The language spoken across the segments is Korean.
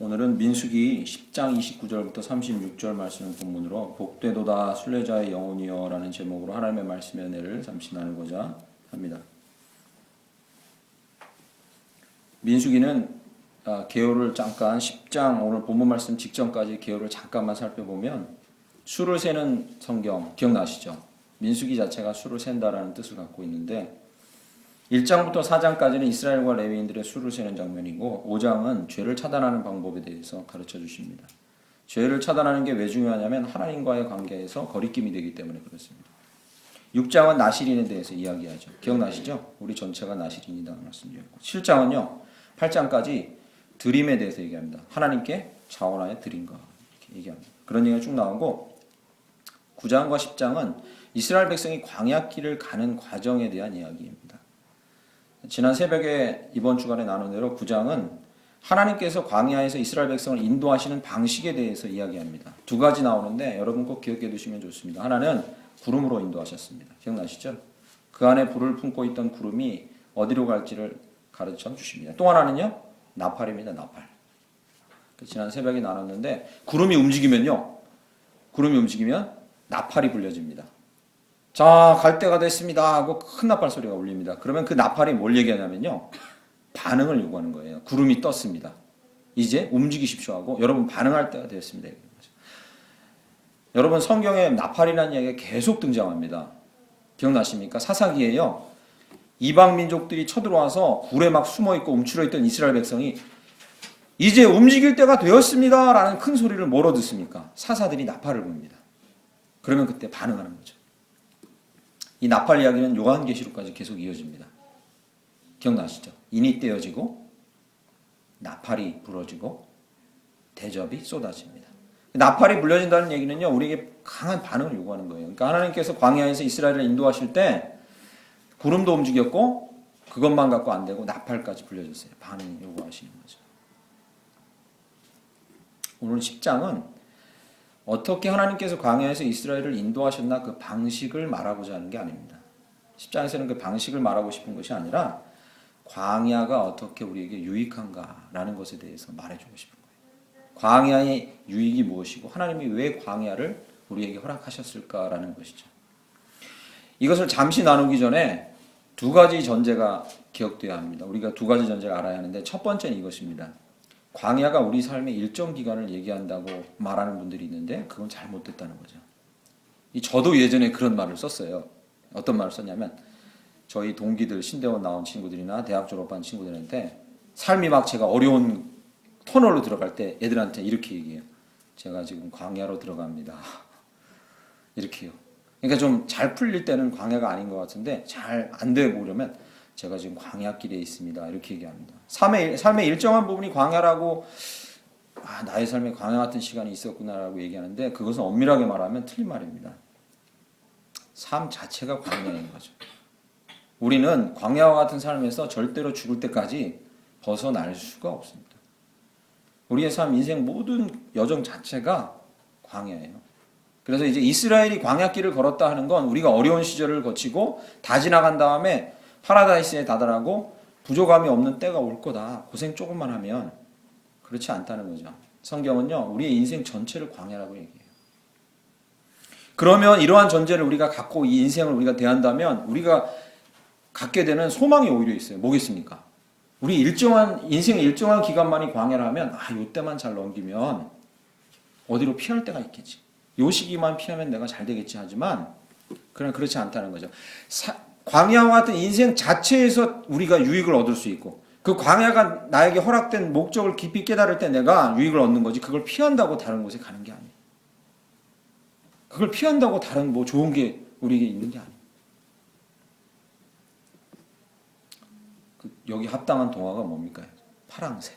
오늘은 민수기 10장 29절부터 36절 말씀을 본문으로 복되도다 순례자의 영혼이여 라는 제목으로 하나님의 말씀의 은혜를 잠시 나누고자 합니다. 민수기는 개요를 잠깐 10장 오늘 본문 말씀 직전까지 개요를 잠깐만 살펴보면 수를 세는 성경 기억나시죠? 민수기 자체가 수를 센다라는 뜻을 갖고 있는데 1장부터 4장까지는 이스라엘과 레위인들의 수를 세는 장면이고 5장은 죄를 차단하는 방법에 대해서 가르쳐 주십니다. 죄를 차단하는 게 왜 중요하냐면 하나님과의 관계에서 거리낌이 되기 때문에 그렇습니다. 6장은 나실인에 대해서 이야기하죠. 기억나시죠? 우리 전체가 나실인이다 말씀드렸고 7장은요. 8장까지 드림에 대해서 얘기합니다. 하나님께 자원하여 드린 것 이렇게 얘기합니다. 그런 얘기가 쭉 나오고 9장과 10장은 이스라엘 백성이 광야길을 가는 과정에 대한 이야기입니다. 지난 새벽에 이번 주간에 나눈 대로 9장은 하나님께서 광야에서 이스라엘 백성을 인도하시는 방식에 대해서 이야기합니다. 두 가지 나오는데 여러분 꼭 기억해 두시면 좋습니다. 하나는 구름으로 인도하셨습니다. 기억나시죠? 그 안에 불을 품고 있던 구름이 어디로 갈지를 가르쳐 주십니다. 또 하나는요. 나팔입니다. 나팔. 지난 새벽에 나눴는데 구름이 움직이면 나팔이 불려집니다. 자, 갈 때가 됐습니다 하고 큰 나팔 소리가 울립니다. 그러면 그 나팔이 뭘 얘기하냐면요. 반응을 요구하는 거예요. 구름이 떴습니다. 이제 움직이십시오 하고 여러분 반응할 때가 되었습니다. 여러분 성경에 나팔이라는 이야기가 계속 등장합니다. 기억나십니까? 사사기에요. 이방 민족들이 쳐들어와서 굴에 막 숨어있고 움츠러있던 이스라엘 백성이 이제 움직일 때가 되었습니다 라는 큰 소리를 뭐로 듣습니까? 사사들이 나팔을 붑니다. 그러면 그때 반응하는 거죠. 이 나팔 이야기는 요한계시록까지 계속 이어집니다. 기억나시죠? 인이 떼어지고 나팔이 불어지고 대접이 쏟아집니다. 나팔이 불려진다는 얘기는요. 우리에게 강한 반응을 요구하는 거예요. 그러니까 하나님께서 광야에서 이스라엘을 인도하실 때 구름도 움직였고 그것만 갖고 안 되고 나팔까지 불려졌어요. 반응을 요구하시는 거죠. 오늘 10장은 어떻게 하나님께서 광야에서 이스라엘을 인도하셨나 그 방식을 말하고자 하는 게 아닙니다. 10장에서는 그 방식을 말하고 싶은 것이 아니라 광야가 어떻게 우리에게 유익한가라는 것에 대해서 말해주고 싶은 거예요. 광야의 유익이 무엇이고 하나님이 왜 광야를 우리에게 허락하셨을까라는 것이죠. 이것을 잠시 나누기 전에 두 가지 전제가 기억되어야 합니다. 우리가 두 가지 전제를 알아야 하는데 첫 번째는 이것입니다. 광야가 우리 삶의 일정 기간을 얘기한다고 말하는 분들이 있는데 그건 잘못됐다는 거죠. 저도 예전에 그런 말을 썼어요. 어떤 말을 썼냐면 저희 동기들 신대원 나온 친구들이나 대학 졸업한 친구들한테 삶이 막 제가 어려운 터널로 들어갈 때 애들한테 이렇게 얘기해요. 제가 지금 광야로 들어갑니다. 이렇게요. 그러니까 좀 잘 풀릴 때는 광야가 아닌 것 같은데 잘 안 돼 보려면 제가 지금 광야길에 있습니다. 이렇게 얘기합니다. 삶의 일정한 부분이 광야라고 나의 삶에 광야 같은 시간이 있었구나라고 얘기하는데 그것은 엄밀하게 말하면 틀린 말입니다. 삶 자체가 광야인 거죠. 우리는 광야와 같은 삶에서 절대로 죽을 때까지 벗어날 수가 없습니다. 우리의 삶, 인생 모든 여정 자체가 광야예요. 그래서 이제 이스라엘이 광야길을 걸었다 하는 건 우리가 어려운 시절을 거치고 다 지나간 다음에 파라다이스에 다다라고 부족함이 없는 때가 올 거다. 고생 조금만 하면 그렇지 않다는 거죠. 성경은요. 우리의 인생 전체를 광야라고 얘기해요. 그러면 이러한 전제를 우리가 갖고 이 인생을 우리가 대한다면 우리가 갖게 되는 소망이 오히려 있어요. 뭐겠습니까? 우리 인생의 일정한 기간만이 광야라면 이때만 잘 넘기면 어디로 피할 데가 있겠지. 요 시기만 피하면 내가 잘 되겠지 하지만 그냥 그렇지 않다는 거죠. 광야와 같은 인생 자체에서 우리가 유익을 얻을 수 있고 그 광야가 나에게 허락된 목적을 깊이 깨달을 때 내가 유익을 얻는 거지 그걸 피한다고 다른 곳에 가는 게 아니에요. 그걸 피한다고 다른 좋은 게 우리에게 있는 게 아니에요. 여기 합당한 동화가 뭡니까? 파랑새.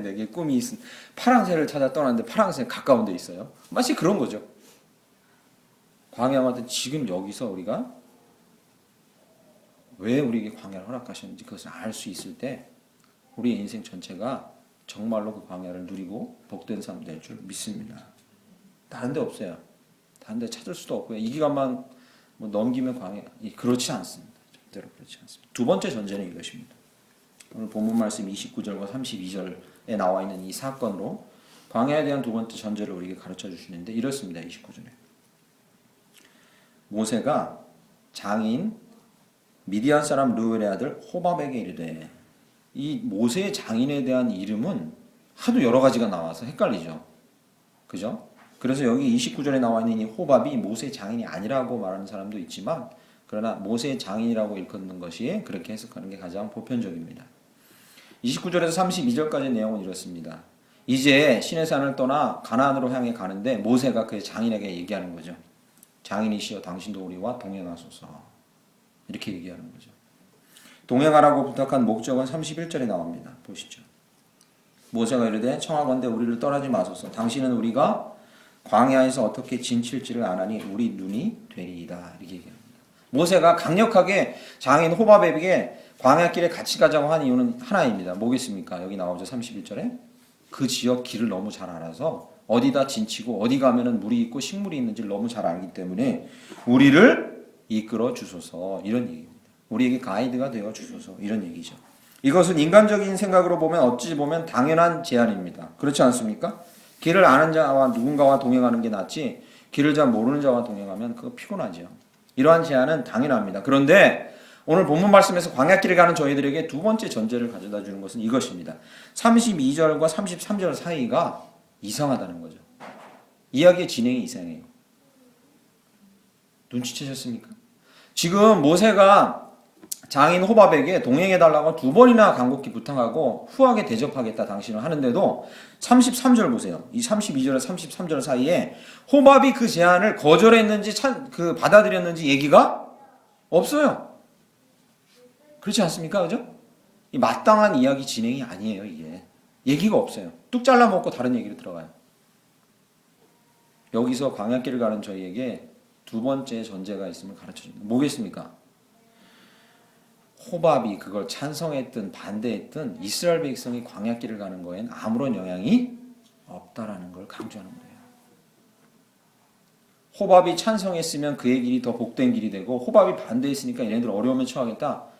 내게 꿈이 있은 파랑새를 찾아 떠났는데 파랑새 가까운 데 있어요. 마치 그런 거죠. 광야와 같은 지금 여기서 우리가 왜 우리에게 광야를 허락하셨는지 그것을 알 수 있을 때 우리의 인생 전체가 정말로 그 광야를 누리고 복된 삶 될 줄 믿습니다. 다른 데 없어요. 다른 데 찾을 수도 없고요. 이 기간만 넘기면 광야. 그렇지 않습니다. 절대로 그렇지 않습니다. 두 번째 전제는 이것입니다. 오늘 본문 말씀 29절과 32절에 나와 있는 이 사건으로 광야에 대한 두 번째 전제를 우리에게 가르쳐 주시는데 이렇습니다. 29절에 모세가 장인 미디안 사람 르우엘의 아들 호밥에게 이르되, 이 모세의 장인에 대한 이름은 하도 여러 가지가 나와서 헷갈리죠. 그죠? 그래서 여기 29절에 나와 있는 이 호밥이 모세의 장인이 아니라고 말하는 사람도 있지만, 그러나 모세의 장인이라고 일컫는 것이 그렇게 해석하는 게 가장 보편적입니다. 29절에서 32절까지 내용은 이렇습니다. 이제 시내산을 떠나 가나안으로 향해 가는데 모세가 그의 장인에게 얘기하는 거죠. 장인이시여 당신도 우리와 동행하소서. 이렇게 얘기하는 거죠. 동행하라고 부탁한 목적은 31절에 나옵니다. 보시죠. 모세가 이르되 청하건대 우리를 떠나지 마소서. 당신은 우리가 광야에서 어떻게 진칠지를 아나니 우리 눈이 되리이다. 이렇게 얘기합니다. 모세가 강력하게 장인 호밥에게 광야길에 같이 가자고 한 이유는 하나입니다. 뭐겠습니까? 여기 나오죠. 31절에 그 지역 길을 너무 잘 알아서 어디다 진치고 어디 가면은 물이 있고 식물이 있는지를 너무 잘 알기 때문에 우리를 이끌어 주소서, 이런 얘기입니다. 우리에게 가이드가 되어 주소서, 이런 얘기죠. 이것은 인간적인 생각으로 보면 어찌 보면 당연한 제안입니다. 그렇지 않습니까? 길을 아는 자와 누군가와 동행하는 게 낫지 길을 잘 모르는 자와 동행하면 그거 피곤하죠. 이러한 제안은 당연합니다. 그런데 오늘 본문 말씀에서 광야길을 가는 저희들에게 두 번째 전제를 가져다 주는 것은 이것입니다. 32절과 33절 사이가 이상하다는 거죠. 이야기의 진행이 이상해요. 눈치채셨습니까? 지금 모세가 장인 호밥에게 동행해달라고 두 번이나 간곡히 부탁하고 후하게 대접하겠다 당신을 하는데도 33절 보세요. 이 32절에 33절 사이에 호밥이 그 제안을 거절했는지 받아들였는지 얘기가 없어요. 그렇지 않습니까? 그죠? 이 마땅한 이야기 진행이 아니에요, 이게. 얘기가 없어요. 뚝 잘라먹고 다른 얘기로 들어가요. 여기서 광야길을 가는 저희에게 두 번째 전제가 있음을 가르쳐줍니다. 뭐겠습니까? 호밥이 그걸 찬성했든 반대했든 이스라엘 백성이 광야길을 가는 거에는 아무런 영향이 없다라는 걸 강조하는 거예요. 호밥이 찬성했으면 그의 길이 더 복된 길이 되고 호밥이 반대했으니까 얘네들 어려움에 처하겠다.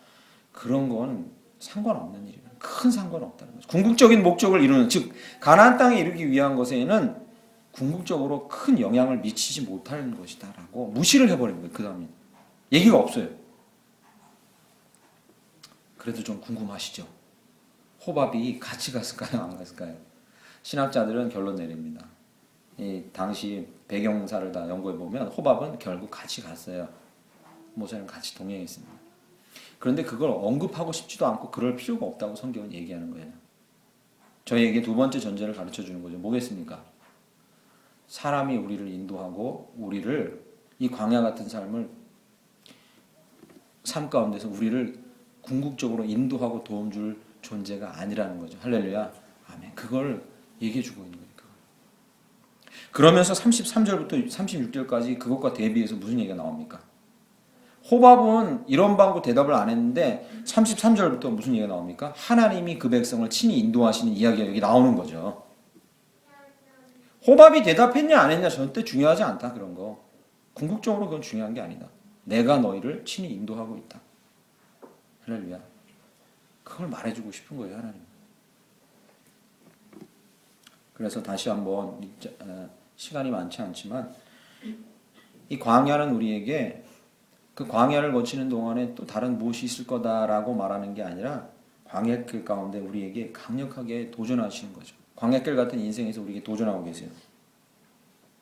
그런 건 상관없는 일이에요. 큰 상관없다는 거죠. 궁극적인 목적을 이루는, 즉 가나안 땅에 이르기 위한 것에는 궁극적으로 큰 영향을 미치지 못하는 것이다라고 무시를 해버린 거예요. 그 다음에 얘기가 없어요. 그래도 좀 궁금하시죠? 호밥이 같이 갔을까요? 안 갔을까요? 신학자들은 결론 내립니다. 이 당시 배경사를 다 연구해 보면 호밥은 결국 같이 갔어요. 모세는 같이 동행했습니다. 그런데 그걸 언급하고 싶지도 않고 그럴 필요가 없다고 성경은 얘기하는 거예요. 저희에게 두 번째 전제를 가르쳐 주는 거죠. 뭐겠습니까? 사람이 우리를 인도하고 우리를 이 광야 같은 삶 가운데서 우리를 궁극적으로 인도하고 도움 줄 존재가 아니라는 거죠. 할렐루야. 아멘. 그걸 얘기해 주고 있는 거니까. 그러면서 33절부터 36절까지 그것과 대비해서 무슨 얘기가 나옵니까? 호밥은 이런 방구 대답을 안 했는데 33절부터 무슨 얘기가 나옵니까? 하나님이 그 백성을 친히 인도하시는 이야기가 여기 나오는 거죠. 호밥이 대답했냐 안 했냐 절대 중요하지 않다. 그런 거. 궁극적으로 그건 중요한 게 아니다. 내가 너희를 친히 인도하고 있다. 할렐루야. 그걸 말해주고 싶은 거예요, 하나님. 그래서 다시 한번 시간이 많지 않지만 이 광야는 우리에게 그 광야를 거치는 동안에 또 다른 무엇이 있을 거다라고 말하는 게 아니라 광야길 가운데 우리에게 강력하게 도전하시는 거죠. 광야길 같은 인생에서 우리에게 도전하고 계세요.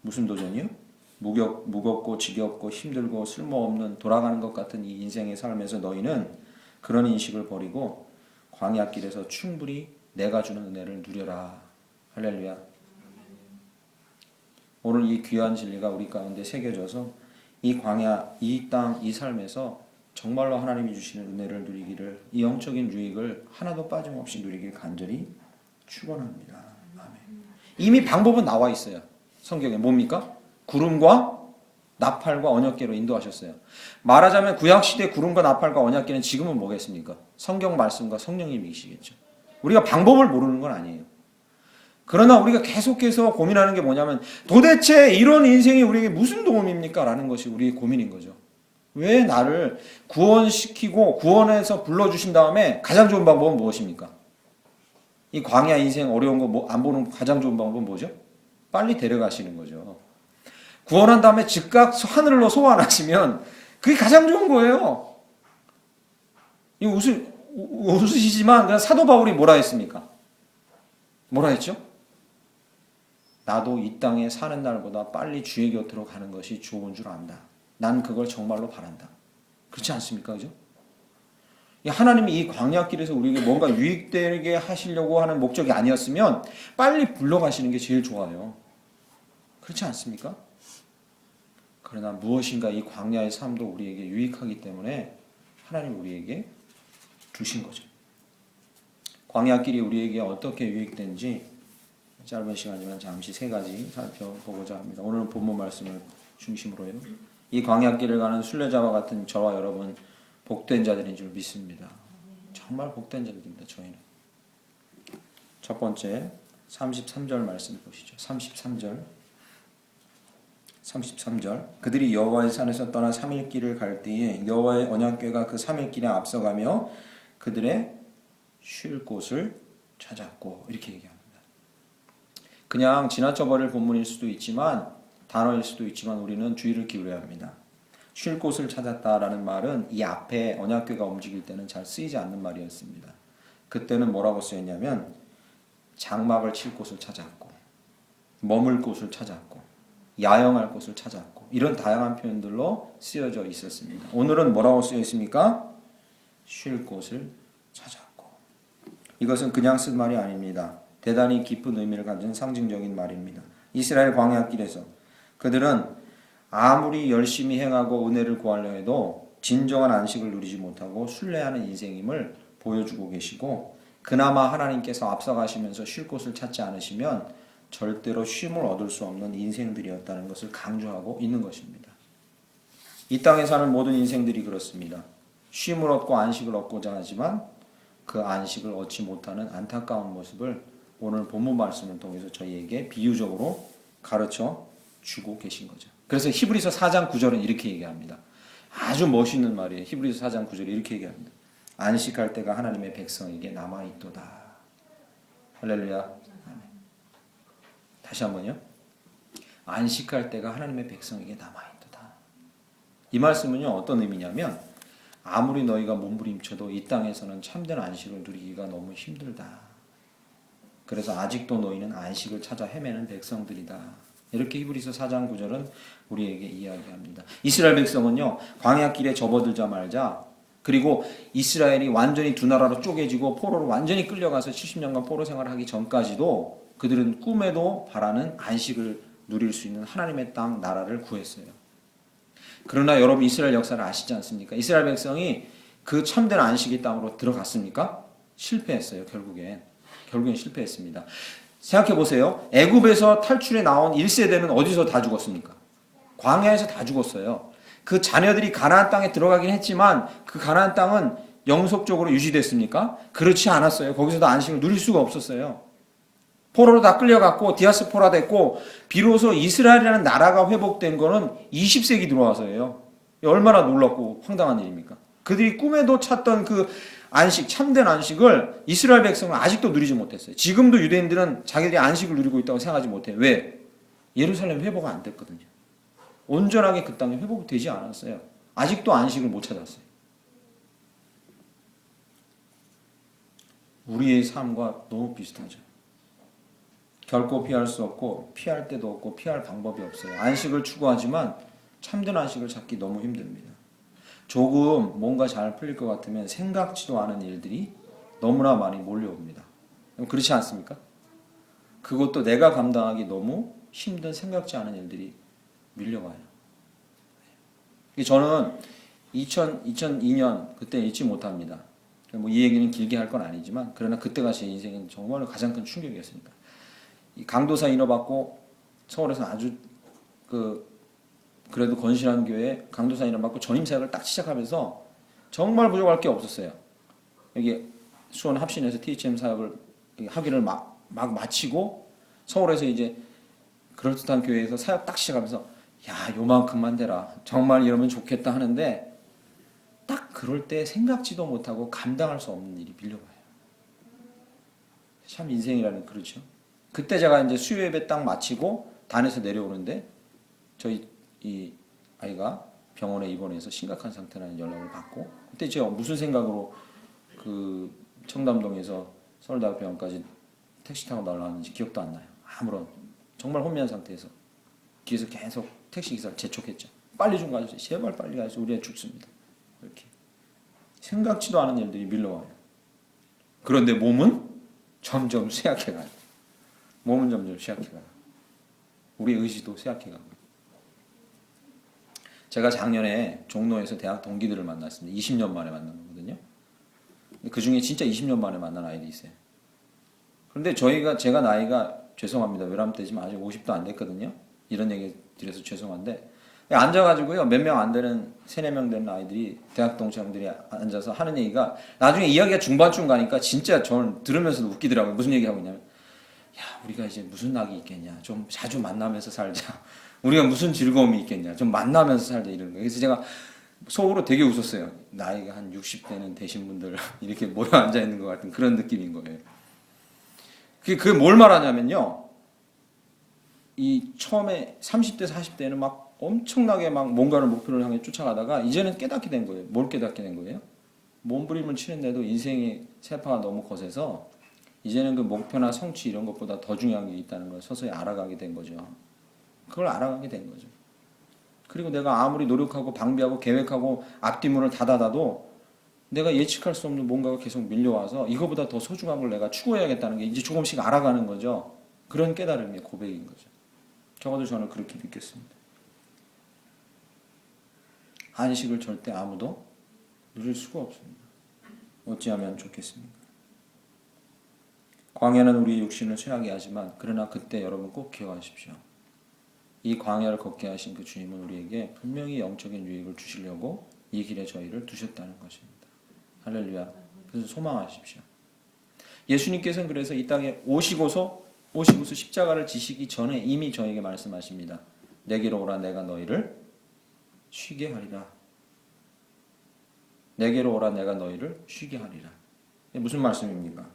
무슨 도전이요? 무겁고 지겹고 힘들고 쓸모없는 돌아가는 것 같은 이 인생의 삶에서 너희는 그런 인식을 버리고 광야길에서 충분히 내가 주는 은혜를 누려라. 할렐루야. 오늘 이 귀한 진리가 우리 가운데 새겨져서 이 광야, 이 땅, 이 삶에서 정말로 하나님이 주시는 은혜를 누리기를, 이 영적인 유익을 하나도 빠짐없이 누리길 간절히 축원합니다. 아멘. 이미 방법은 나와 있어요. 성경에 뭡니까? 구름과 나팔과 언약궤로 인도하셨어요. 말하자면 구약시대 구름과 나팔과 언약궤는 지금은 뭐겠습니까? 성경 말씀과 성령님이시겠죠. 우리가 방법을 모르는 건 아니에요. 그러나 우리가 계속해서 고민하는 게 뭐냐면 도대체 이런 인생이 우리에게 무슨 도움입니까? 라는 것이 우리의 고민인 거죠. 왜 나를 구원시키고 구원해서 불러주신 다음에 가장 좋은 방법은 무엇입니까? 이 광야 인생 어려운 거 안 보는 가장 좋은 방법은 뭐죠? 빨리 데려가시는 거죠. 구원한 다음에 즉각 하늘로 소환하시면 그게 가장 좋은 거예요. 이 웃으시지만 그냥 사도 바울이 뭐라 했습니까? 뭐라 했죠? 나도 이 땅에 사는 날보다 빨리 주의 곁으로 가는 것이 좋은 줄 안다. 난 그걸 정말로 바란다. 그렇지 않습니까? 그죠? 하나님이 이 광야길에서 우리에게 뭔가 유익되게 하시려고 하는 목적이 아니었으면 빨리 불러가시는 게 제일 좋아요. 그렇지 않습니까? 그러나 무엇인가 이 광야의 삶도 우리에게 유익하기 때문에 하나님 우리에게 주신 거죠. 광야길이 우리에게 어떻게 유익된지 짧은 시간이지만 잠시 세 가지 살펴보고자 합니다. 오늘은 본문 말씀을 중심으로요. 이 광야길을 가는 순례자와 같은 저와 여러분 복된 자들인 줄 믿습니다. 정말 복된 자들입니다. 저희는. 첫 번째 33절 말씀 보시죠. 33절 그들이 여호와의 산에서 떠나 3일 길을 갈 때에 여호와의 언약궤가 그 3일 길에 앞서가며 그들의 쉴 곳을 찾았고 이렇게 얘기합니다. 그냥 지나쳐버릴 본문일 수도 있지만 단어일 수도 있지만 우리는 주의를 기울여야 합니다. 쉴 곳을 찾았다라는 말은 이 앞에 언약궤가 움직일 때는 잘 쓰이지 않는 말이었습니다. 그때는 뭐라고 쓰였냐면 장막을 칠 곳을 찾았고 머물 곳을 찾았고 야영할 곳을 찾았고 이런 다양한 표현들로 쓰여져 있었습니다. 오늘은 뭐라고 쓰여 있습니까? 쉴 곳을 찾았고. 이것은 그냥 쓴 말이 아닙니다. 대단히 깊은 의미를 가진 상징적인 말입니다. 이스라엘 광야길에서 그들은 아무리 열심히 행하고 은혜를 구하려 해도 진정한 안식을 누리지 못하고 순례하는 인생임을 보여주고 계시고 그나마 하나님께서 앞서가시면서 쉴 곳을 찾지 않으시면 절대로 쉼을 얻을 수 없는 인생들이었다는 것을 강조하고 있는 것입니다. 이 땅에 사는 모든 인생들이 그렇습니다. 쉼을 얻고 안식을 얻고자 하지만 그 안식을 얻지 못하는 안타까운 모습을 오늘 본문 말씀을 통해서 저희에게 비유적으로 가르쳐 주고 계신 거죠. 그래서 히브리서 4장 9절은 이렇게 얘기합니다. 아주 멋있는 말이에요. 히브리서 4장 9절에 이렇게 얘기합니다. 안식할 때가 하나님의 백성에게 남아있도다. 할렐루야. 다시 한번요. 안식할 때가 하나님의 백성에게 남아있도다. 이 말씀은요 어떤 의미냐면 아무리 너희가 몸부림쳐도 이 땅에서는 참된 안식을 누리기가 너무 힘들다. 그래서 아직도 너희는 안식을 찾아 헤매는 백성들이다. 이렇게 히브리서 4장 9절은 우리에게 이야기합니다. 이스라엘 백성은요 광야길에 접어들자마자 그리고 이스라엘이 완전히 두 나라로 쪼개지고 포로로 완전히 끌려가서 70년간 포로 생활을 하기 전까지도 그들은 꿈에도 바라는 안식을 누릴 수 있는 하나님의 땅 나라를 구했어요. 그러나 여러분 이스라엘 역사를 아시지 않습니까? 이스라엘 백성이 그 참된 안식의 땅으로 들어갔습니까? 실패했어요. 결국엔 실패했습니다. 생각해 보세요. 애굽에서 탈출해 나온 1세대는 어디서 다 죽었습니까? 광야에서 다 죽었어요. 그 자녀들이 가나안 땅에 들어가긴 했지만 그 가나안 땅은 영속적으로 유지됐습니까? 그렇지 않았어요. 거기서도 안식을 누릴 수가 없었어요. 포로로 다 끌려갔고 디아스포라 됐고 비로소 이스라엘이라는 나라가 회복된 거는 20세기 들어와서예요. 얼마나 놀랍고 황당한 일입니까? 그들이 꿈에도 찾던 그 안식, 참된 안식을 이스라엘 백성은 아직도 누리지 못했어요. 지금도 유대인들은 자기들이 안식을 누리고 있다고 생각하지 못해요. 왜? 예루살렘 회복 안 됐거든요. 온전하게 그 땅에 회복되지 않았어요. 아직도 안식을 못 찾았어요. 우리의 삶과 너무 비슷하죠. 결코 피할 수 없고 피할 데도 없고 피할 방법이 없어요. 안식을 추구하지만 참된 안식을 찾기 너무 힘듭니다. 조금 뭔가 잘 풀릴 것 같으면 생각지도 않은 일들이 너무나 많이 몰려옵니다. 그렇지 않습니까? 그것도 내가 감당하기 너무 힘든 생각지 않은 일들이 밀려와요. 저는 2002년 그때 잊지 못합니다. 이 얘기는 길게 할 건 아니지만 그러나 그때가 제 인생은 정말 가장 큰 충격이었습니다. 이 강도사 인허 받고 서울에서 아주 그래도 건실한 교회에 강도사 인허 받고 전임 사역을 딱 시작하면서 정말 부족할 게 없었어요. 여기 수원 합신에서 THM 사역을 학위를 막 마치고 서울에서 이제 그럴듯한 교회에서 사역 딱 시작하면서 야 요만큼만 되라 정말 이러면 좋겠다 하는데 그럴 때 생각지도 못하고 감당할 수 없는 일이 밀려와요. 참 인생이라는 그렇죠. 그때 제가 이제 수요 예배 딱 마치고 단에서 내려오는데 저희 이 아이가 병원에 입원해서 심각한 상태라는 연락을 받고 그때 제가 무슨 생각으로 그 청담동에서 서울대학병원까지 택시 타고 날아왔는지 기억도 안 나요. 아무런 정말 혼미한 상태에서 뒤에서 계속 택시 기사를 재촉했죠. 빨리 좀 가주세요. 제발 빨리 가주세요. 우리 애 죽습니다. 이렇게 생각지도 않은 일들이 밀려와요. 그런데 몸은 점점 쇠약해가요. 몸은 점점 쇠약해가요. 우리 의지도 쇠약해가고. 제가 작년에 종로에서 대학 동기들을 만났습니다. 20년 만에 만난 거거든요. 그 중에 진짜 20년 만에 만난 아이들이 있어요. 그런데 제가 나이가 죄송합니다. 외람되지만 아직 50도 안 됐거든요. 이런 얘기 드려서 죄송한데 앉아가지고요. 몇 명 안 되는 3, 4명 되는 아이들이 대학 동창들이 앉아서 하는 얘기가 나중에 이야기가 중반쯤 가니까 진짜 저는 들으면서도 웃기더라고요. 무슨 얘기하고 있냐면 야 우리가 이제 무슨 낙이 있겠냐. 좀 자주 만나면서 살자. 우리가 무슨 즐거움이 있겠냐. 좀 만나면서 살자 이런 거예요. 그래서 제가 속으로 되게 웃었어요. 나이가 한 60대는 되신 분들 이렇게 모여 앉아 있는 것 같은 그런 느낌인 거예요. 그게 뭘 말하냐면요. 이 처음에 30대, 40대는 막 엄청나게 막 뭔가를 목표를 향해 쫓아가다가 이제는 깨닫게 된 거예요. 뭘 깨닫게 된 거예요? 몸부림을 치는데도 인생의 세파가 너무 거세서 이제는 그 목표나 성취 이런 것보다 더 중요한 게 있다는 걸 서서히 알아가게 된 거죠. 그걸 알아가게 된 거죠. 그리고 내가 아무리 노력하고 방비하고 계획하고 앞뒤문을 닫아놔도 내가 예측할 수 없는 뭔가가 계속 밀려와서 이거보다 더 소중한 걸 내가 추구해야겠다는 게 이제 조금씩 알아가는 거죠. 그런 깨달음의 고백인 거죠. 적어도 저는 그렇게 느꼈습니다. 안식을 절대 아무도 누릴 수가 없습니다. 어찌하면 좋겠습니까? 광야는 우리의 육신을 쇠하게 하지만 그러나 그때 여러분 꼭 기억하십시오. 이 광야를 걷게 하신 그 주님은 우리에게 분명히 영적인 유익을 주시려고 이 길에 저희를 두셨다는 것입니다. 할렐루야. 그래서 소망하십시오. 예수님께서는 그래서 이 땅에 오시고서 십자가를 지시기 전에 이미 저에게 말씀하십니다. 내게로 오라 내가 너희를 쉬게 하리라. 내게로 오라 내가 너희를 쉬게 하리라. 무슨 말씀입니까?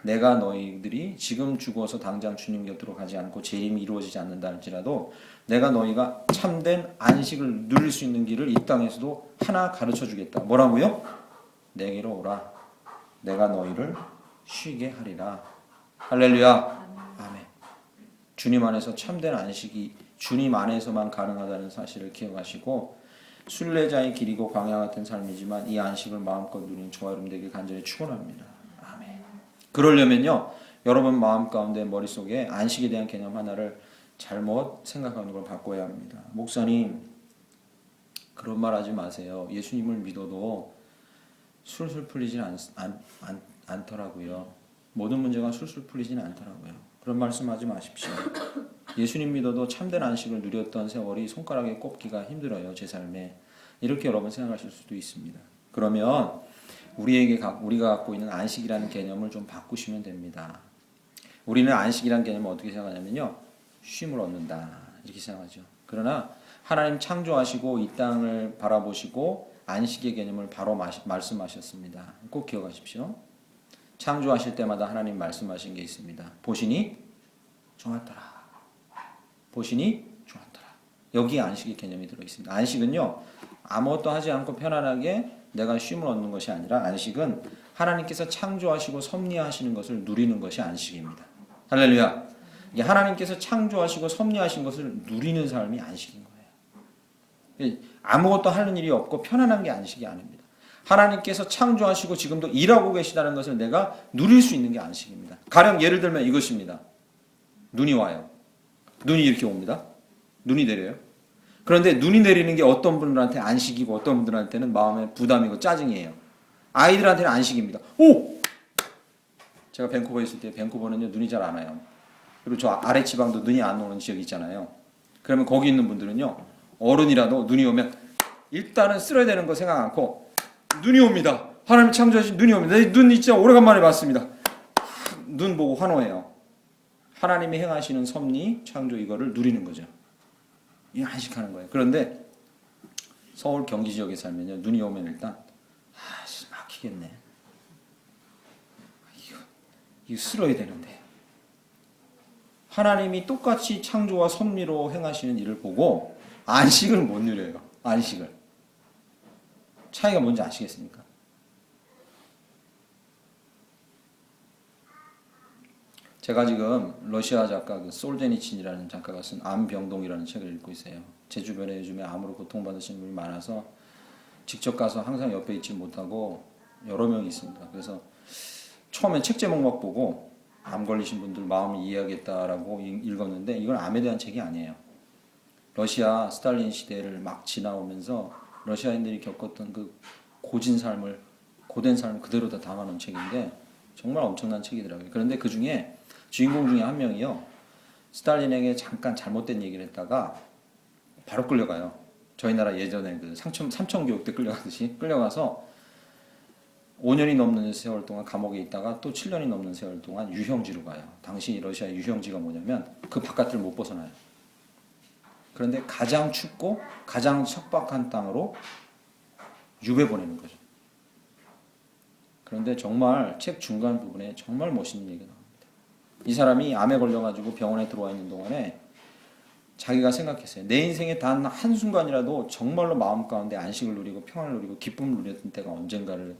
내가 너희들이 지금 죽어서 당장 주님 곁으로 가지 않고 재림이 이루어지지 않는다 할지라도 내가 너희가 참된 안식을 누릴 수 있는 길을 이 땅에서도 하나 가르쳐 주겠다. 뭐라고요? 내게로 오라. 내가 너희를 쉬게 하리라. 할렐루야. 아멘. 주님 안에서 참된 안식이 주님 안에서만 가능하다는 사실을 기억하시고 순례자의 길이고 광야 같은 삶이지만 이 안식을 마음껏 누린 저와 여러분 되길 간절히 축원합니다. 아멘. 그러려면요. 여러분 마음 가운데 머릿속에 안식에 대한 개념 하나를 잘못 생각하는 걸 바꿔야 합니다. 목사님 그런 말 하지 마세요. 예수님을 믿어도 술술 풀리진 않더라고요. 모든 문제가 술술 풀리진 않더라고요. 그런 말씀하지 마십시오. 예수님 믿어도 참된 안식을 누렸던 세월이 손가락에 꼽기가 힘들어요. 제 삶에. 이렇게 여러분 생각하실 수도 있습니다. 그러면 우리가 갖고 있는 안식이라는 개념을 좀 바꾸시면 됩니다. 우리는 안식이라는 개념을 어떻게 생각하냐면요. 쉼을 얻는다. 이렇게 생각하죠. 그러나 하나님 창조하시고 이 땅을 바라보시고 안식의 개념을 바로 말씀하셨습니다. 꼭 기억하십시오. 창조하실 때마다 하나님 말씀하신 게 있습니다. 보시니 좋았더라. 보시니 좋았더라. 여기에 안식의 개념이 들어있습니다. 안식은요. 아무것도 하지 않고 편안하게 내가 쉼을 얻는 것이 아니라 안식은 하나님께서 창조하시고 섭리하시는 것을 누리는 것이 안식입니다. 할렐루야. 이게 하나님께서 창조하시고 섭리하신 것을 누리는 삶이 안식인 거예요. 아무것도 하는 일이 없고 편안한 게 안식이 아닙니다. 하나님께서 창조하시고 지금도 일하고 계시다는 것을 내가 누릴 수 있는 게 안식입니다. 가령 예를 들면 이것입니다. 눈이 와요. 눈이 이렇게 옵니다. 눈이 내려요. 그런데 눈이 내리는 게 어떤 분들한테 안식이고 어떤 분들한테는 마음의 부담이고 짜증이에요. 아이들한테는 안식입니다. 오! 제가 밴쿠버에 있을 때 밴쿠버는요 눈이 잘 안 와요. 그리고 저 아래 지방도 눈이 안 오는 지역이 있잖아요. 그러면 거기 있는 분들은요 어른이라도 눈이 오면 일단은 쓸어야 되는 거 생각 않고 눈이 옵니다. 하나님 창조하신 눈이 옵니다. 눈 진짜 오래간만에 봤습니다. 눈 보고 환호해요. 하나님이 행하시는 섭리, 창조 이거를 누리는 거죠. 이 안식하는 거예요. 그런데 서울 경기 지역에 살면요 눈이 오면 일단 아시겠네. 이거 쓸어야 되는데. 하나님이 똑같이 창조와 섭리로 행하시는 일을 보고 안식을 못 누려요. 안식을. 차이가 뭔지 아시겠습니까? 제가 지금 러시아 작가 솔제니친이라는 작가가 쓴 암병동이라는 책을 읽고 있어요. 제 주변에 요즘에 암으로 고통받으시는 분이 많아서 직접 가서 항상 옆에 있지 못하고 여러 명이 있습니다. 그래서 처음엔 책 제목만 보고 암 걸리신 분들 마음을 이해하겠다라고 읽었는데 이건 암에 대한 책이 아니에요. 러시아 스탈린 시대를 막 지나오면서 러시아인들이 겪었던 그 고된 삶을 그대로 다 담아놓은 책인데 정말 엄청난 책이더라고요. 그런데 그 중에 주인공 중에 한 명이요. 스탈린에게 잠깐 잘못된 얘기를 했다가 바로 끌려가요. 저희 나라 예전에 그 삼천교육 때 끌려가서 5년이 넘는 세월 동안 감옥에 있다가 또 7년이 넘는 세월 동안 유형지로 가요. 당시 러시아 유형지가 뭐냐면 그 바깥을 못 벗어나요. 그런데 가장 춥고 가장 척박한 땅으로 유배 보내는 거죠. 그런데 정말 책 중간 부분에 정말 멋있는 얘기가 나옵니다. 이 사람이 암에 걸려가지고 병원에 들어와 있는 동안에 자기가 생각했어요. 내 인생에 단 한순간이라도 정말로 마음 가운데 안식을 누리고 평안을 누리고 기쁨을 누렸던 때가 언젠가를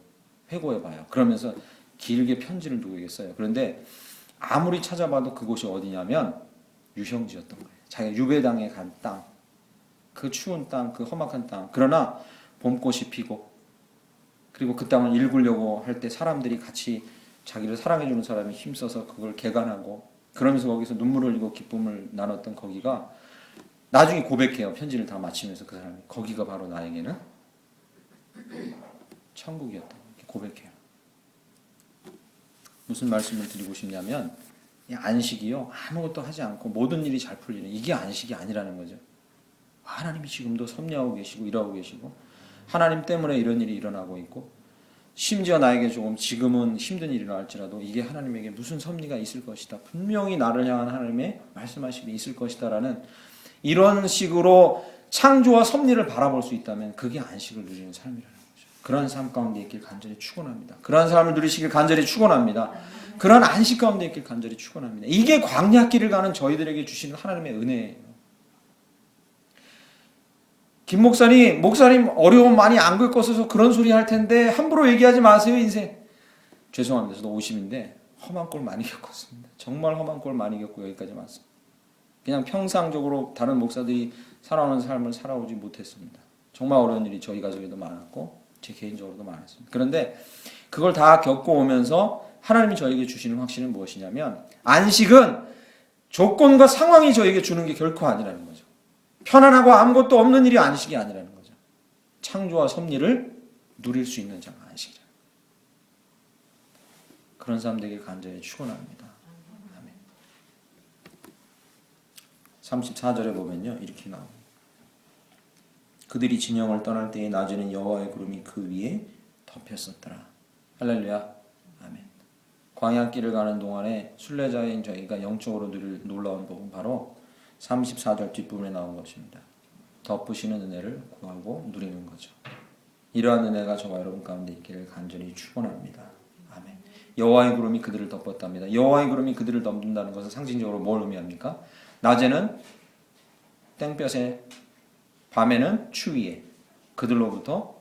회고해봐요. 그러면서 길게 편지를 누구에게 써요. 그런데 아무리 찾아봐도 그곳이 어디냐면 유형지였던 거예요. 자기가 유배당에 간 땅, 그 추운 땅, 그 험악한 땅. 그러나 봄꽃이 피고 그리고 그 땅을 일구려고 할 때 사람들이 같이 자기를 사랑해주는 사람이 힘써서 그걸 개간하고 그러면서 거기서 눈물을 흘리고 기쁨을 나눴던 거기가 나중에 고백해요. 편지를 다 마치면서 그 사람이 거기가 바로 나에게는 천국이었다. 이렇게 고백해요. 무슨 말씀을 드리고 싶냐면 이 안식이요. 아무것도 하지 않고 모든 일이 잘 풀리는 이게 안식이 아니라는 거죠. 하나님이 지금도 섭리하고 계시고 일하고 계시고 하나님 때문에 이런 일이 일어나고 있고 심지어 나에게 조금 지금은 힘든 일이 일어날지라도 이게 하나님에게 무슨 섭리가 있을 것이다. 분명히 나를 향한 하나님의 말씀하심이 있을 것이다라는 이런 식으로 창조와 섭리를 바라볼 수 있다면 그게 안식을 누리는 삶이라는 거죠. 그런 삶 가운데 있길 간절히 축원합니다. 그런 삶을 누리시길 간절히 축원합니다. 그런 안식 가운데 있길 간절히 축원합니다. 이게 광야길을 가는 저희들에게 주시는 하나님의 은혜예요. 김 목사님 어려움 많이 안 겪어서 그런 소리 할 텐데 함부로 얘기하지 마세요 인생. 죄송합니다. 저도 50인데 험한 꼴 많이 겪었습니다. 정말 험한 꼴 많이 겪고 여기까지 왔습니다. 그냥 평상적으로 다른 목사들이 살아오는 삶을 살아오지 못했습니다. 정말 어려운 일이 저희 가족에도 많았고 제 개인적으로도 많았습니다. 그런데 그걸 다 겪고 오면서 하나님이 저에게 주시는 확신은 무엇이냐면 안식은 조건과 상황이 저에게 주는 게 결코 아니라는 거죠. 편안하고 아무것도 없는 일이 안식이 아니라는 거죠. 창조와 섭리를 누릴 수 있는 자가 안식이다. 그런 사람 되길 간절히 축원합니다. 아멘. 34절에 보면요. 이렇게 나옵니다. 그들이 진영을 떠날 때에 낮에는 여호와의 구름이 그 위에 덮였었더라. 할렐루야. 아멘. 광야길을 가는 동안에 순례자인 저희가 영적으로 누릴 놀라운 복은 바로 34절 뒷부분에 나온 것입니다. 덮으시는 은혜를 구하고 누리는 거죠. 이러한 은혜가 저와 여러분 가운데 있기를 간절히 축원합니다. 아멘. 여호와의 구름이 그들을 덮었답니다. 여호와의 구름이 그들을 덮는다는 것은 상징적으로 뭘 의미합니까? 낮에는 땡볕에, 밤에는 추위에 그것들로부터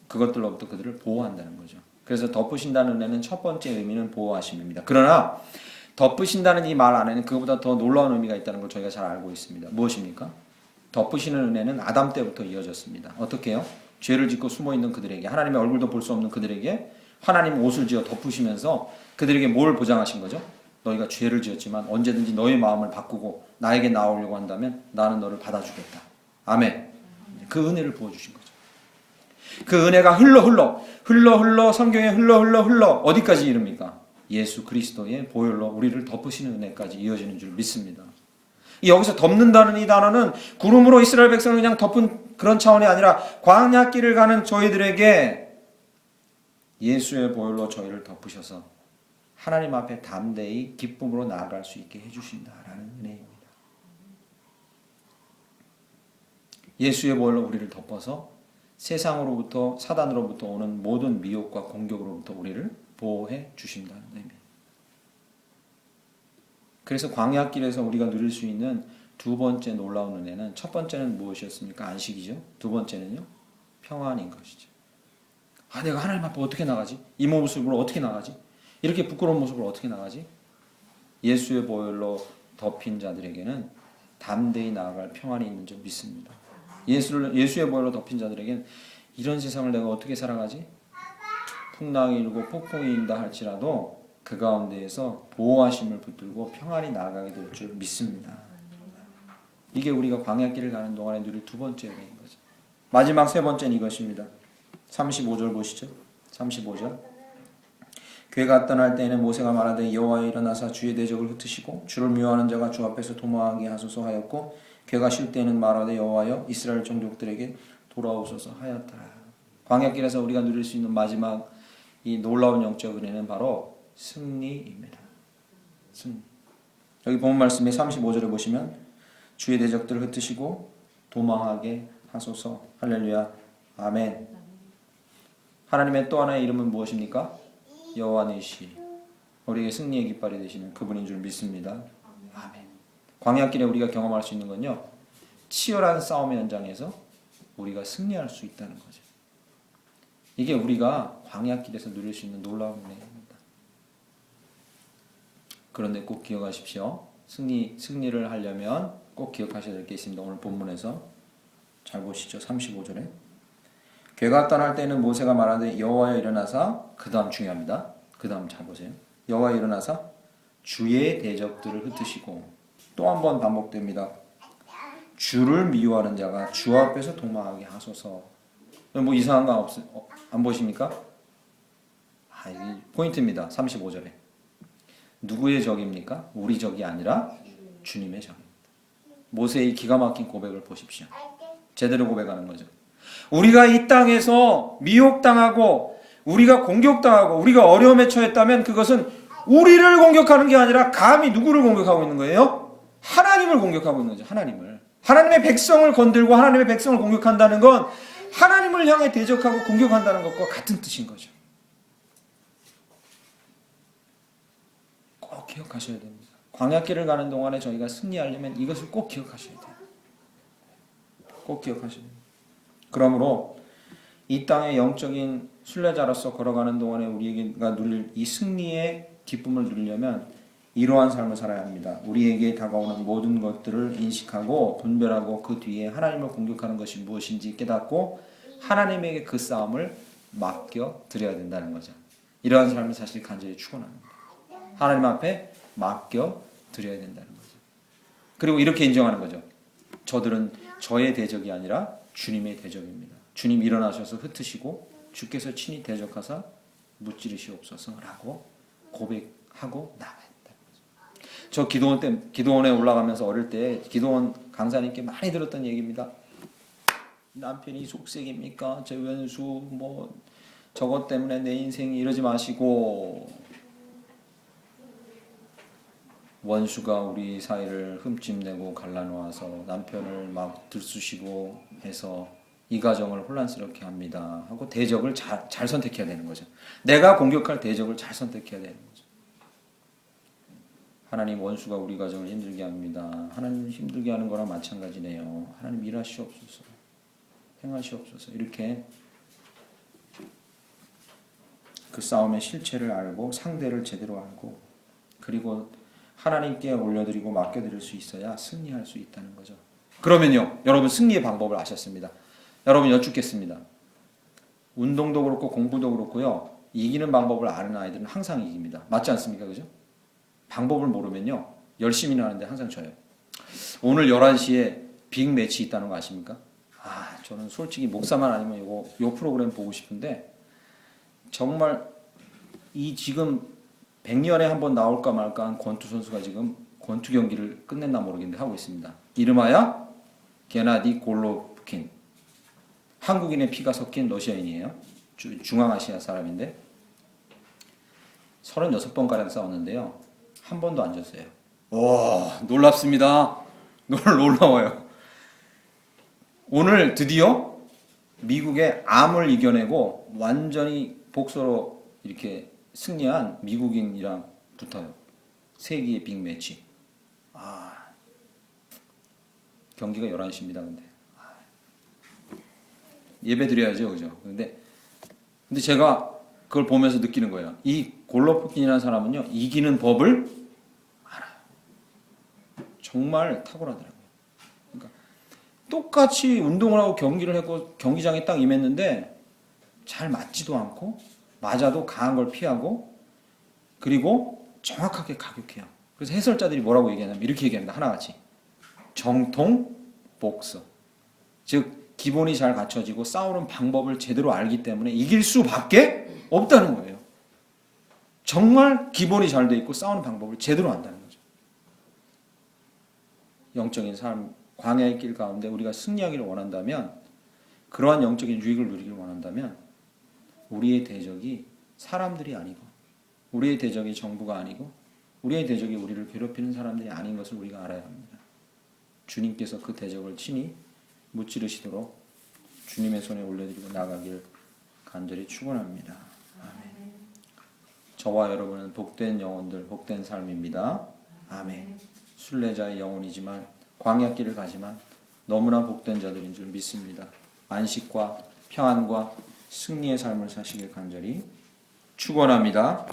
그들을 보호한다는 거죠. 그래서 덮으신다는 은혜는 첫 번째 의미는 보호하심입니다. 그러나 덮으신다는 이 말 안에는 그보다 더 놀라운 의미가 있다는 걸 저희가 잘 알고 있습니다. 무엇입니까? 덮으시는 은혜는 아담 때부터 이어졌습니다. 어떻게 해요? 죄를 짓고 숨어있는 그들에게 하나님의 얼굴도 볼 수 없는 그들에게 하나님 옷을 지어 덮으시면서 그들에게 뭘 보장하신 거죠? 너희가 죄를 지었지만 언제든지 너의 마음을 바꾸고 나에게 나오려고 한다면 나는 너를 받아주겠다. 아멘. 그 은혜를 부어주신 거죠. 그 은혜가 흘러 성경에 흘러 어디까지 이릅니까? 예수 그리스도의 보혈로 우리를 덮으시는 은혜까지 이어지는 줄 믿습니다. 여기서 덮는다는 이 단어는 구름으로 이스라엘 백성을 그냥 덮은 그런 차원이 아니라 광야길을 가는 저희들에게 예수의 보혈로 저희를 덮으셔서 하나님 앞에 담대히 기쁨으로 나아갈 수 있게 해주신다라는 은혜입니다. 예수의 보혈로 우리를 덮어서 세상으로부터 사단으로부터 오는 모든 미혹과 공격으로부터 우리를 보호해 주신다는 의미. 그래서 광야길에서 우리가 누릴 수 있는 두 번째 놀라운 은혜는 첫 번째는 무엇이었습니까? 안식이죠. 두 번째는요. 평안인 것이죠. 내가 하나님 앞에 어떻게 나가지? 이 모습으로 어떻게 나가지? 이렇게 부끄러운 모습으로 어떻게 나가지? 예수의 보혈로 덮인 자들에게는 담대히 나아갈 평안이 있는 줄 믿습니다. 예수의 보혈로 덮인 자들에게는 이런 세상을 내가 어떻게 살아가지? 풍랑이 일고 폭풍이 인다 할지라도 그 가운데에서 보호하심을 붙들고 평안히 나아가게 될 줄 믿습니다. 이게 우리가 광야길을 가는 동안에 누릴 두 번째 은혜인 거죠. 마지막 세 번째는 이것입니다. 35절 보시죠. 35절. 괴가 떠날 때에는 모세가 말하되 여호와여 일어나사 주의 대적을 흩으시고 주를 미워하는 자가 주 앞에서 도망하게 하소서 하였고 괴가 쉴 때에는 말하되 여호와여 이스라엘 종족들에게 돌아오소서 하였더라. 광야길에서 우리가 누릴 수 있는 마지막 이 놀라운 영적 은혜는 바로 승리입니다. 승리. 여기 본 말씀의 35절을 보시면 주의 대적들을 흩으시고 도망하게 하소서. 할렐루야. 아멘. 하나님의 또 하나의 이름은 무엇입니까? 여호와 니시. 우리에게 승리의 깃발이 되시는 그분인 줄 믿습니다. 아멘. 광야길에 우리가 경험할 수 있는 건요. 치열한 싸움의 현장에서 우리가 승리할 수 있다는 거죠. 이게 우리가 광야길에서 누릴 수 있는 놀라운 은혜입니다. 그런데 꼭 기억하십시오. 승리를 하려면 꼭 기억하셔야 될 게 있습니다. 오늘 본문에서 잘 보시죠. 35절에 괴가 떠날 때는 모세가 말하되 여호와여 일어나사, 그 다음 중요합니다. 그 다음 잘 보세요. 여호와여 일어나사 주의 대적들을 흩으시고, 또 한 번 반복됩니다. 주를 미워하는 자가 주 앞에서 도망하게 하소서. 뭐 이상한 거 안 보십니까? 이게 포인트입니다. 35절에 누구의 적입니까? 우리 적이 아니라 주님의 적입니다. 모세의 기가 막힌 고백을 보십시오. 제대로 고백하는 거죠. 우리가 이 땅에서 미혹당하고 우리가 공격당하고 우리가 어려움에 처했다면 그것은 우리를 공격하는 게 아니라 감히 누구를 공격하고 있는 거예요? 하나님을 공격하고 있는 거죠. 하나님을. 하나님의 백성을 건들고 하나님의 백성을 공격한다는 건 하나님을 향해 대적하고 공격한다는 것과 같은 뜻인 거죠. 꼭 기억하셔야 됩니다. 광야길을 가는 동안에 저희가 승리하려면 이것을 꼭 기억하셔야 돼요. 꼭 기억하셔야 됩니다. 그러므로 이 땅의 영적인 순례자로서 걸어가는 동안에 우리가 누릴 이 승리의 기쁨을 누리려면 이러한 삶을 살아야 합니다. 우리에게 다가오는 모든 것들을 인식하고 분별하고 그 뒤에 하나님을 공격하는 것이 무엇인지 깨닫고 하나님에게 그 싸움을 맡겨 드려야 된다는 거죠. 이러한 삶을 사실 간절히 축원합니다. 하나님 앞에 맡겨 드려야 된다는 거죠. 그리고 이렇게 인정하는 거죠. 저들은 저의 대적이 아니라 주님의 대적입니다. 주님 일어나셔서 흩으시고 주께서 친히 대적하사 무찌르시옵소서라고 고백하고 나가야 된다는 거죠. 저 기도원에 올라가면서 어릴 때 기도원 강사님께 많이 들었던 얘기입니다. 남편이 속색입니까? 제 왼수 뭐 저것 때문에 내 인생이 이러지 마시고, 원수가 우리 사이를 흠집내고 갈라놓아서 남편을 막 들쑤시고 해서 이 가정을 혼란스럽게 합니다 하고 대적을 잘 선택해야 되는 거죠. 내가 공격할 대적을 잘 선택해야 되는 거죠. 하나님, 원수가 우리 가정을 힘들게 합니다. 하나님 힘들게 하는 거랑 마찬가지네요. 하나님 일하시옵소서, 행하시옵소서. 이렇게 그 싸움의 실체를 알고 상대를 제대로 알고 그리고 하나님께 올려드리고 맡겨드릴 수 있어야 승리할 수 있다는 거죠. 그러면요, 여러분 승리의 방법을 아셨습니다. 여러분 여쭙겠습니다. 운동도 그렇고 공부도 그렇고요, 이기는 방법을 아는 아이들은 항상 이깁니다. 맞지 않습니까? 그죠? 방법을 모르면요 열심히 하는데 항상 져요. 오늘 11시에 빅 매치 있다는 거 아십니까? 저는 솔직히 목사만 아니면 요 프로그램 보고 싶은데, 정말 이 지금 100년에 한 번 나올까 말까 한 권투 선수가 지금 권투 경기를 끝냈나 모르겠는데 하고 있습니다. 이름하여 게나디 골로프킨. 한국인의 피가 섞인 러시아인이에요. 중앙아시아 사람인데 36번가량 싸웠는데요, 한 번도 안 졌어요. 와, 놀랍습니다. 놀라워요. 오늘 드디어 미국의 암을 이겨내고 완전히 복서로 이렇게 승리한 미국인이랑 붙어요. 세기의 빅매치. 경기가 11시입니다. 근데 예배 드려야죠. 그죠? 근데 제가 그걸 보면서 느끼는 거예요. 이 골로프킨이라는 사람은요, 이기는 법을 알아요. 정말 탁월하더라고요. 그러니까 똑같이 운동을 하고 경기를 하고 경기장에 딱 임했는데 잘 맞지도 않고 맞아도 강한 걸 피하고 그리고 정확하게 가격해요. 그래서 해설자들이 뭐라고 얘기하냐면 이렇게 얘기합니다. 하나같이. 정통 복서. 즉 기본이 잘 갖춰지고 싸우는 방법을 제대로 알기 때문에 이길 수밖에 없다는 거예요. 정말 기본이 잘 돼 있고 싸우는 방법을 제대로 안다는 거죠. 영적인 삶, 광야의 길 가운데 우리가 승리하기를 원한다면, 그러한 영적인 유익을 누리기를 원한다면 우리의 대적이 사람들이 아니고 우리의 대적이 정부가 아니고 우리의 대적이 우리를 괴롭히는 사람들이 아닌 것을 우리가 알아야 합니다. 주님께서 그 대적을 친히 무찌르시도록 주님의 손에 올려드리고 나가길 간절히 축원합니다. 아멘. 저와 여러분은 복된 영혼들, 복된 삶입니다. 아멘. 순례자의 영혼이지만 광야길을 가지만 너무나 복된 자들인 줄 믿습니다. 안식과 평안과 승리의 삶을 사시길 간절히 축원합니다.